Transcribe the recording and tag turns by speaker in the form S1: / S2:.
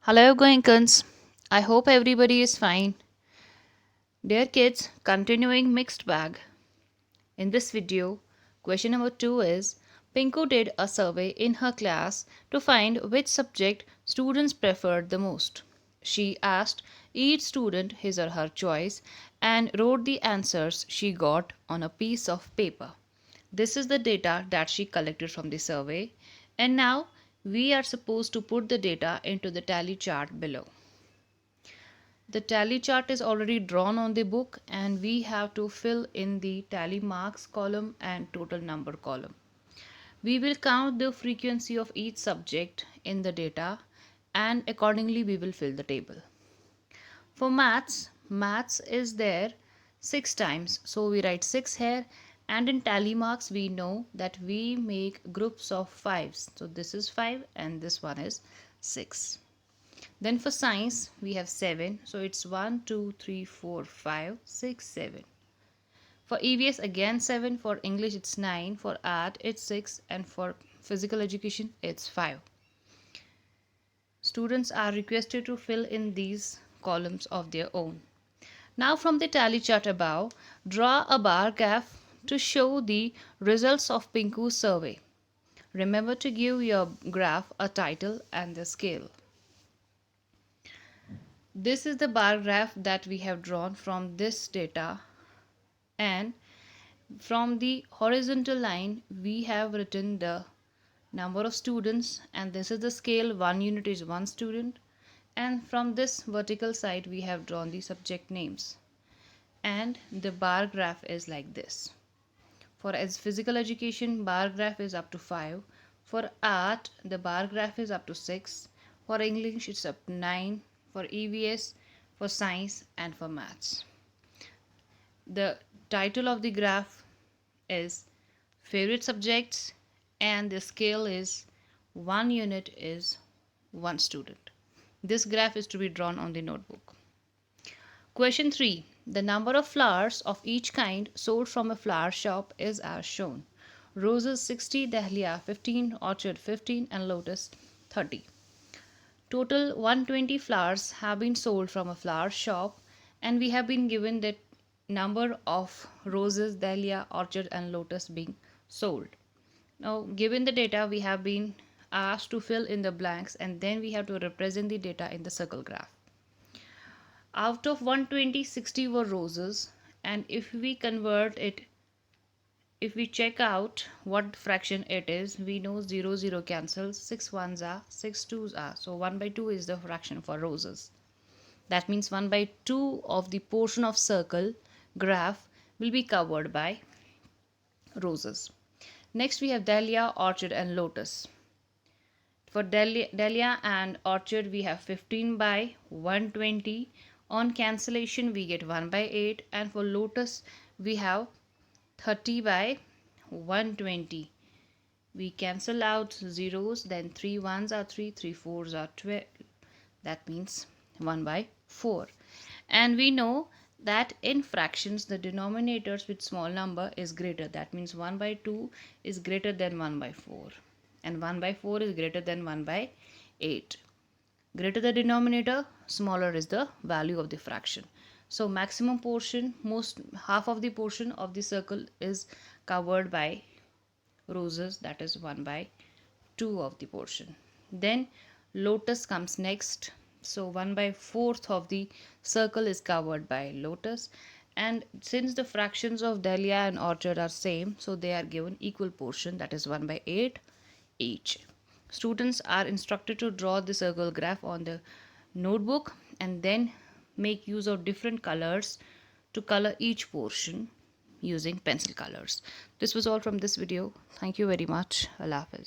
S1: Hello, Goenkans. I hope everybody is fine. Dear kids, continuing mixed bag. In this video, question number 2 is Pinku did a survey in her class to find which subject students preferred the most. She asked each student his or her choice and wrote the answers she got on a piece of paper. This is the data that she collected from the survey, and now we are supposed to put the data into the tally chart below. The tally chart is already drawn on the book and we have to fill in the tally marks column and total number column. We will count the frequency of each subject in the data and accordingly we will fill the table. For maths is there 6 times. So we write 6 here, and in tally marks we know that we make groups of 5s. So this is 5 and this one is 6. Then for science we have 7. So it's 1, 2, 3, 4, 5, 6, 7. For EVS again 7. For English it's 9. For art it's 6. And for physical education it's 5. Students are requested to fill in these columns of their own. Now from the tally chart above, draw a bar graph to show the results of Pinku's survey. Remember to give your graph a title and the scale. This is the bar graph that we have drawn from this data, and from the horizontal line we have written the number of students, and this is the scale. 1 unit is 1 student, and from this vertical side we have drawn the subject names, and the bar graph is like this. For as physical education, bar graph is up to 5. For art, the bar graph is up to 6. For English it's up to 9. For EVS, for science, and for maths. The title of the graph is favorite subjects, and the scale is 1 unit is 1 student. This graph is to be drawn on the notebook. Question 3. The number of flowers of each kind sold from a flower shop is as shown. Roses 60, dahlia 15, orchid 15, and lotus 30. Total 120 flowers have been sold from a flower shop, and we have been given the number of roses, dahlia, orchid, and lotus being sold. Now, given the data, we have been asked to fill in the blanks, and then we have to represent the data in the circle graph. Out of 120, 60 were roses, and if we convert it, if we check out what fraction it is, we know 0 0 cancels, 6 ones are, 6 twos are, so 1 by 2 is the fraction for roses. That means 1 by 2 of the portion of circle graph will be covered by roses. Next we have dahlia, orchid, and lotus. For dahlia and orchid we have 15 by 120. On cancellation we get 1 by 8, and for lotus we have 30 by 120. We cancel out zeros, then 3 ones are 3, 3 fours are 12. That means 1 by 4. And we know that in fractions the denominators with small number is greater. That means 1 by 2 is greater than 1 by 4, and 1 by 4 is greater than 1 by 8. Greater the denominator, smaller is the value of the fraction. So maximum portion, half of the portion of the circle is covered by roses, that is 1 by 2 of the portion. Then lotus comes next. So 1 by 4th of the circle is covered by lotus, and since the fractions of dahlia and orchid are same, so they are given equal portion, that is 1 by 8 each. Students are instructed to draw the circle graph on the notebook and then make use of different colors to color each portion using pencil colors. This was all from this video. Thank you very much. Al-Habib.